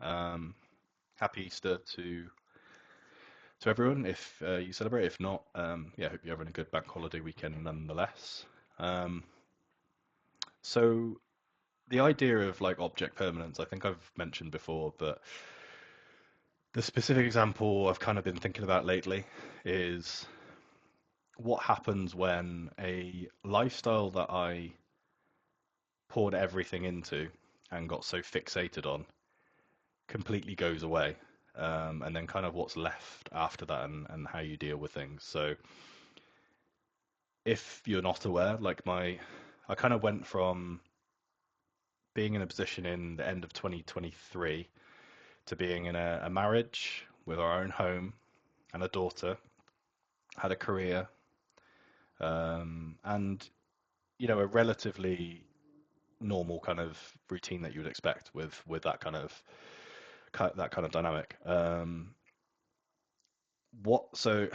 Happy Easter to everyone if you celebrate. If not, yeah, hope you're having a good bank holiday weekend nonetheless. Um, so the idea of like object permanence, I think I've mentioned before, but the specific example I've kind of been thinking about lately is what happens when a lifestyle that I poured everything into and got so fixated on completely goes away. And then kind of what's left after that and how you deal with things. So if you're not aware, I kind of went from being in a position in the end of 2023 to being in a marriage with our own home and a daughter, had a career, and a relatively normal kind of routine that you would expect with that kind of dynamic. What so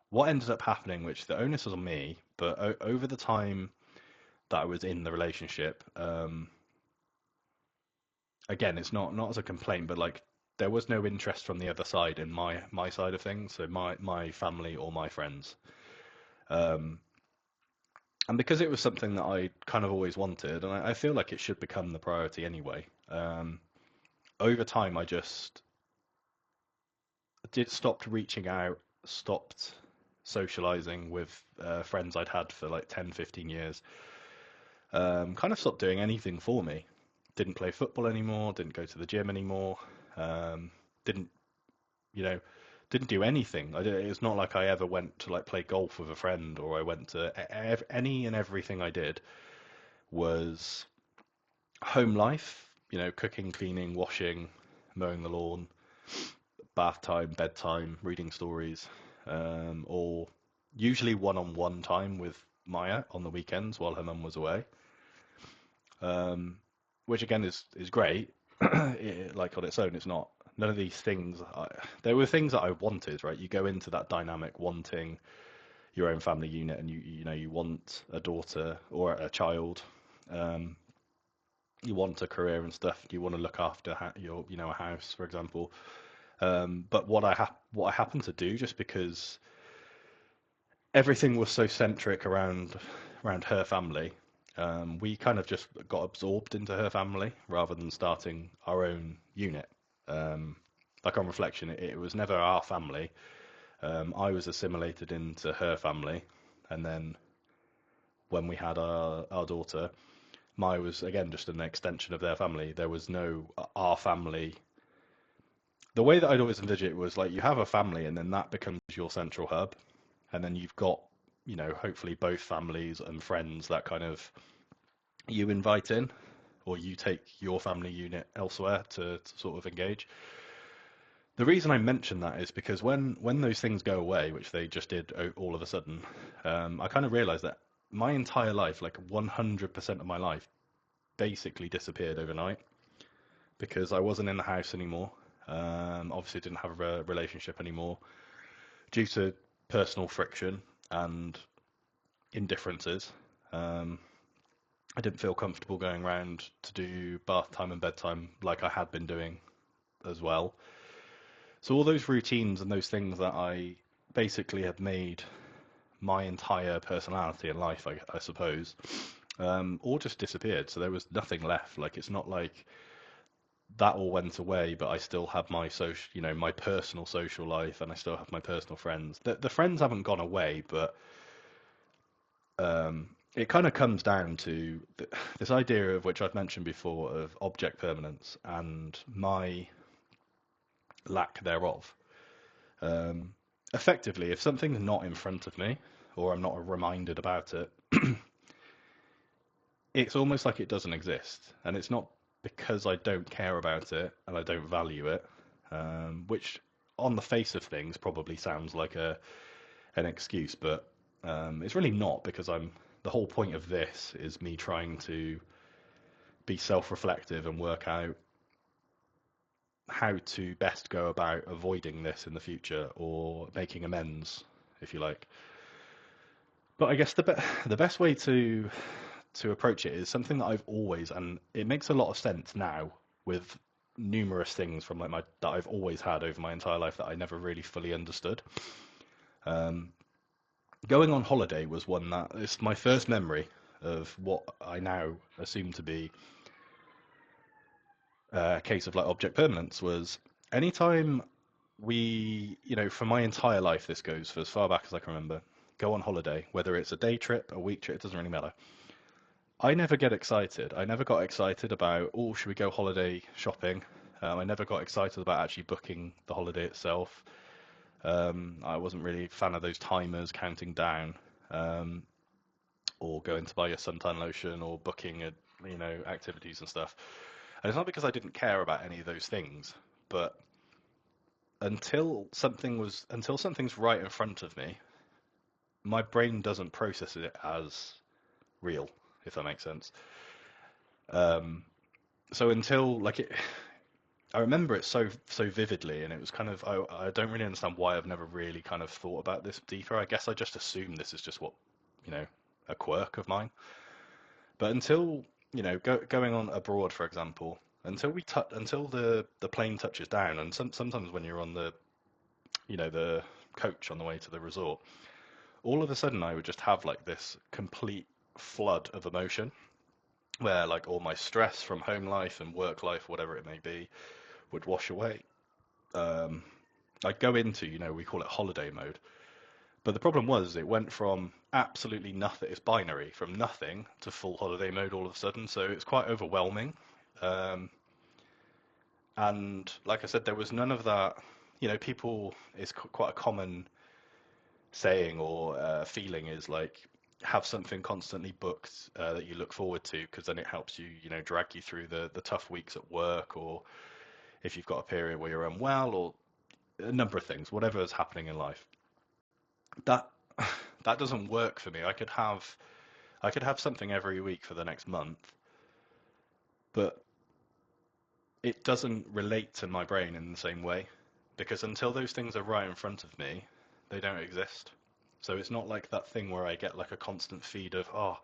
what ended up happening, which the onus was on me, but over the time that I was in the relationship, again, it's not as a complaint, but like there was no interest from the other side in my side of things, so my family or my friends. Um, and because it was something that I kind of always wanted, and I feel like it should become the priority anyway. Over time, I just did stopped reaching out, stopped socializing with friends I'd had for like 10, 15 years. Kind of stopped doing anything for me. Didn't play football anymore, didn't go to the gym anymore, um, didn't, you know, didn't do anything. It's not like I ever went to like play golf with a friend or I went to any and everything I did was home life, cooking, cleaning, washing, mowing the lawn, bath time, bedtime, reading stories, or usually one-on-one time with Maya on the weekends while her mum was away, um, which again is great. Like on its own, it's not. None of these things. There were things that I wanted, right? You go into that dynamic wanting your own family unit, and you want a daughter or a child. Um, you want a career and stuff. You want to look after your, a house, for example. But what I happened to do, just because everything was so centric around her family, we kind of just got absorbed into her family rather than starting our own unit. Um, like on reflection, it was never our family. I was assimilated into her family, and then when we had our daughter, Maya was again just an extension of their family. There was no our family. The way that I'd always envision it was like you have a family, and then that becomes your central hub, and then you've got, hopefully both families and friends that kind of you invite in, or you take your family unit elsewhere to sort of engage. The reason I mention that is because when those things go away, which they just did all of a sudden, I kind of realized that my entire life, like 100% of my life, basically disappeared overnight because I wasn't in the house anymore. Obviously, didn't have a relationship anymore due to personal friction and indifferences. Um, I didn't feel comfortable going around to do bath time and bedtime like I had been doing as well. So all those routines and those things that I basically had made my entire personality and life, I suppose, all just disappeared. So there was nothing left. Like it's not like that all went away, but I still have my social, my personal social life, and I still have my personal friends. The friends haven't gone away, but it kind of comes down to this idea of which I've mentioned before of object permanence and my lack thereof. Um, Effectively, if something's not in front of me or I'm not reminded about it, it's almost like it doesn't exist. And it's not because I don't care about it and I don't value it, which on the face of things probably sounds like an excuse, but it's really not because the whole point of this is me trying to be self-reflective and work out how to best go about avoiding this in the future or making amends, if you like. But I guess the best way to approach it is something that I've always, and it makes a lot of sense now with numerous things from like my that I've always had over my entire life that I never really fully understood. Um, Going on holiday was one that it's my first memory of what I now assume to be a case of like object permanence. Was anytime we, for my entire life, this goes for as far back as I can remember, go on holiday, whether it's a day trip, a week trip, it doesn't really matter. I never get excited. I never got excited about, oh, should we go holiday shopping? I never got excited about actually booking the holiday itself. I wasn't really a fan of those timers counting down, um, or going to buy a suntan lotion or booking activities and stuff. And it's not because I didn't care about any of those things, but until something's right in front of me, my brain doesn't process it as real, if that makes sense. Um, so until like it, I remember it so vividly, and it was kind of I don't really understand why I've never really kind of thought about this deeper. I guess I just assume this is just what you know a quirk of mine. But until going on abroad, for example, until the plane touches down, and sometimes when you're on the coach on the way to the resort, all of a sudden I would just have like this complete flood of emotion where like all my stress from home life and work life, whatever it may be, would wash away. Um, I'd go into, we call it holiday mode. But the problem was it went from absolutely nothing, it's binary, from nothing to full holiday mode all of a sudden. So it's quite overwhelming. Um, and like I said, there was none of that. People, it's quite a common saying or feeling is like have something constantly booked that you look forward to because then it helps you, drag you through the tough weeks at work, or if you've got a period where you're unwell, or a number of things, whatever is happening in life. That that doesn't work for me. I could have something every week for the next month, but it doesn't relate to my brain in the same way because until those things are right in front of me, they don't exist. So it's not like that thing where I get like a constant feed of, oh,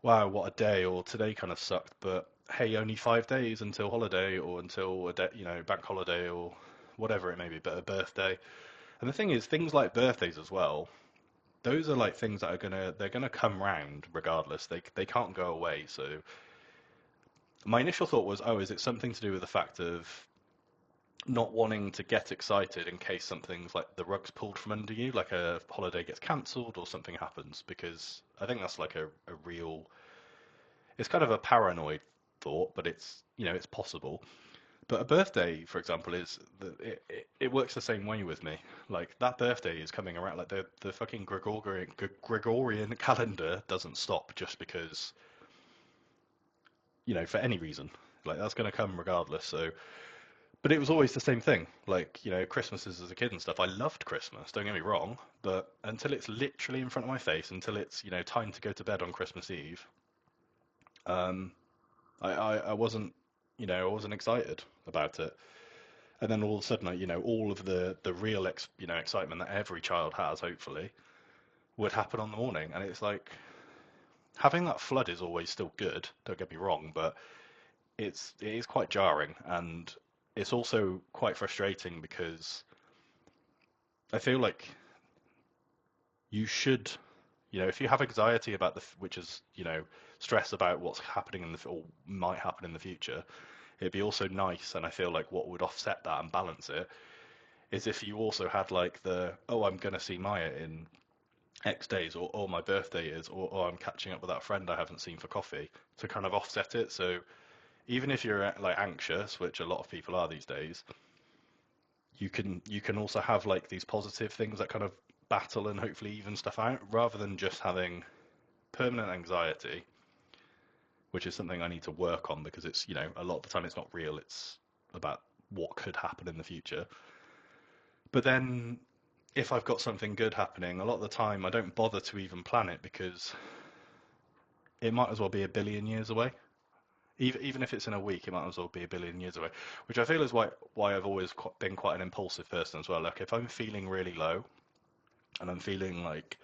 wow, what a day, or today kind of sucked, but hey, only 5 days until holiday or until a day, bank holiday or whatever it may be, but a birthday. And the thing is, things like birthdays as well, those are like things that they're gonna come round regardless. They can't go away. So my initial thought was, oh, is it something to do with the fact of not wanting to get excited in case something's like the rug's pulled from under you, like a holiday gets cancelled or something happens? Because I think that's like a real, it's kind of a paranoid thought, but it's possible. But a birthday, for example, it works the same way with me. Like that birthday is coming around. Like the fucking Gregorian calendar doesn't stop just because for any reason. Like that's going to come regardless. So, but it was always the same thing. Like Christmases as a kid and stuff. I loved Christmas. Don't get me wrong. But until it's literally in front of my face, until it's time to go to bed on Christmas Eve, um, I wasn't I wasn't excited about it. And then all of a sudden, all of the real excitement that every child has, hopefully, would happen on the morning. And it's like having that flood is always still good. Don't get me wrong, but it is quite jarring, and it's also quite frustrating because I feel like you should, if you have anxiety about which is stress about what's happening or might happen in the future, it'd be also nice, and I feel like what would offset that and balance it is if you also had like oh, I'm gonna see Maya in X days, or my birthday is, or I'm catching up with that friend I haven't seen for coffee, to kind of offset it. So even if you're like anxious, which a lot of people are these days, you can also have like these positive things that kind of battle and hopefully even stuff out, rather than just having permanent anxiety, which is something I need to work on because it's a lot of the time it's not real. It's about what could happen in the future. But then if I've got something good happening, a lot of the time I don't bother to even plan it because it might as well be a billion years away. Even if it's in a week, it might as well be a billion years away. Which I feel is why I've always been quite an impulsive person as well. Like if I'm feeling really low and I'm feeling like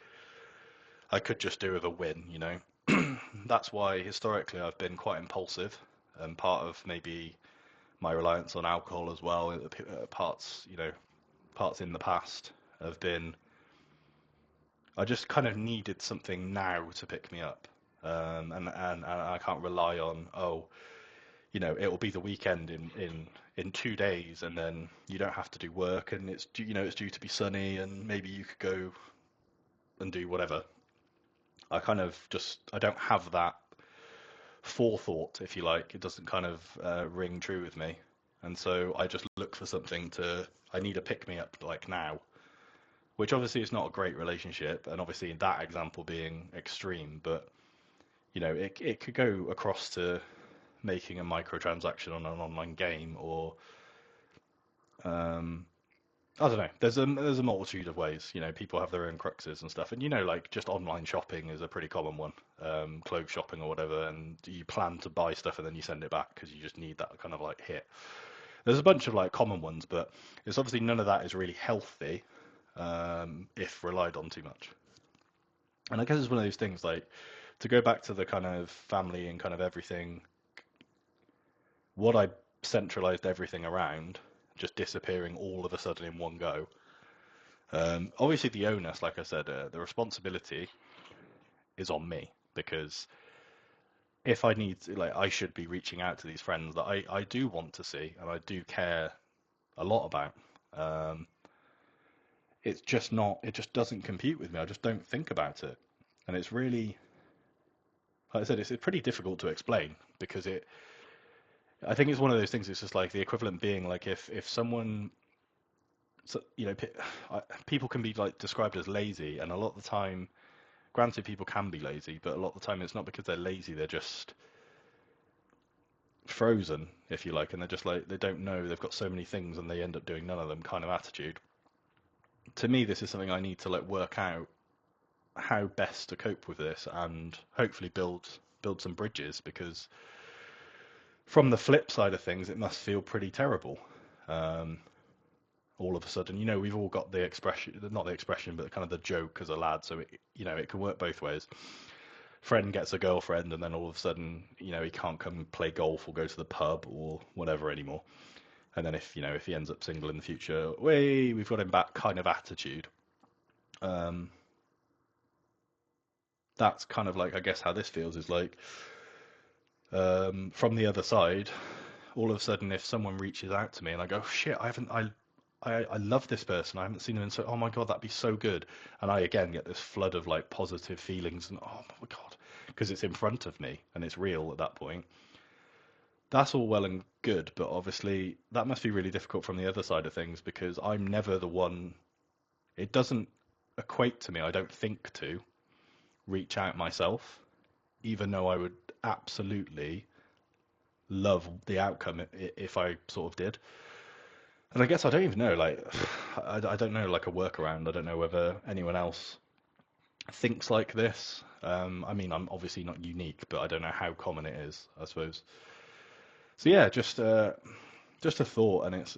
I could just do with a win, that's why historically I've been quite impulsive, and part of maybe my reliance on alcohol as well. Parts, parts in the past have been, I just kind of needed something now to pick me up. And I can't rely on, it'll be the weekend in 2 days, and then you don't have to do work, and it's due to be sunny, and maybe you could go and do whatever. I don't have that forethought, if you like. It doesn't kind of ring true with me, and so I just look for something to. I need a pick me up like now, which obviously is not a great relationship, and obviously in that example being extreme, but it could go across to making a microtransaction on an online game, or um, I don't know. There's a multitude of ways. People have their own cruxes and stuff, and like just online shopping is a pretty common one. Clothes shopping or whatever, and you plan to buy stuff and then you send it back because you just need that kind of like hit. There's a bunch of like common ones, but it's obviously none of that is really healthy if relied on too much. And I guess it's one of those things like to go back to the kind of family and kind of everything. What I centralized everything around just disappearing all of a sudden in one go. Obviously, the onus, like I said, the responsibility is on me because if I need to, like, I should be reaching out to these friends that I do want to see and I do care a lot about. Um, it's just not, it just doesn't compute with me. I just don't think about it. And it's really, like I said, it's pretty difficult to explain because I think it's one of those things. It's just like the equivalent being like if someone, so, people can be like described as lazy, and a lot of the time, granted, people can be lazy, but a lot of the time it's not because they're lazy. They're just frozen, if you like, and they're just like they don't know. They've got so many things, and they end up doing none of them. Kind of attitude. To me, this is something I need to like work out how best to cope with this, and hopefully build some bridges. Because from the flip side of things, it must feel pretty terrible. Um, all of a sudden, we've all got the expression, not the expression, but kind of the joke as a lad. So it can work both ways. Friend gets a girlfriend, and then all of a sudden, he can't come play golf or go to the pub or whatever anymore. And then if he ends up single in the future, we've got him back kind of attitude. Um, that's kind of like, I guess, how this feels is like, from the other side, all of a sudden, if someone reaches out to me and I go, shit, I love this person. I haven't seen them in so. Oh my god, that'd be so good. And I again get this flood of like positive feelings and oh my god, because it's in front of me and it's real at that point. That's all well and good, but obviously that must be really difficult from the other side of things because I'm never the one. It doesn't equate to me. I don't think to reach out myself, even though I would absolutely love the outcome if I sort of did. And I guess I don't even know, like, I don't know, like a workaround. I don't know whether anyone else thinks like this. I mean, I'm obviously not unique, but I don't know how common it is, I suppose. So yeah, just a thought, and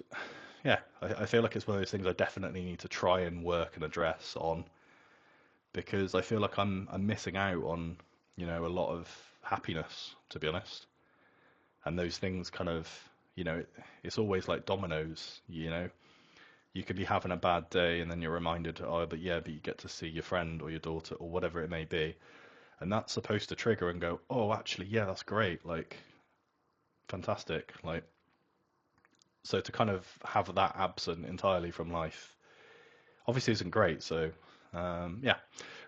yeah, I feel like it's one of those things I definitely need to try and work and address on because I feel like I'm missing out on, a lot of happiness, to be honest. And those things kind of, it's always like dominoes, you could be having a bad day and then you're reminded, oh, but yeah, but you get to see your friend or your daughter or whatever it may be. And that's supposed to trigger and go, oh, actually, yeah, that's great. Like, fantastic. Like, so to kind of have that absent entirely from life obviously isn't great. So, yeah.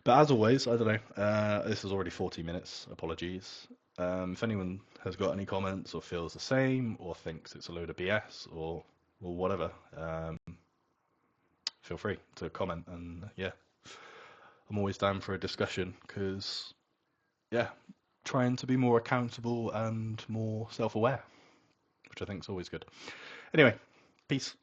But as always, I don't know. This is already 40 minutes. Apologies. If anyone has got any comments or feels the same or thinks it's a load of BS or whatever, feel free to comment. And yeah, I'm always down for a discussion because, yeah, trying to be more accountable and more self-aware, which I think is always good. Anyway, peace.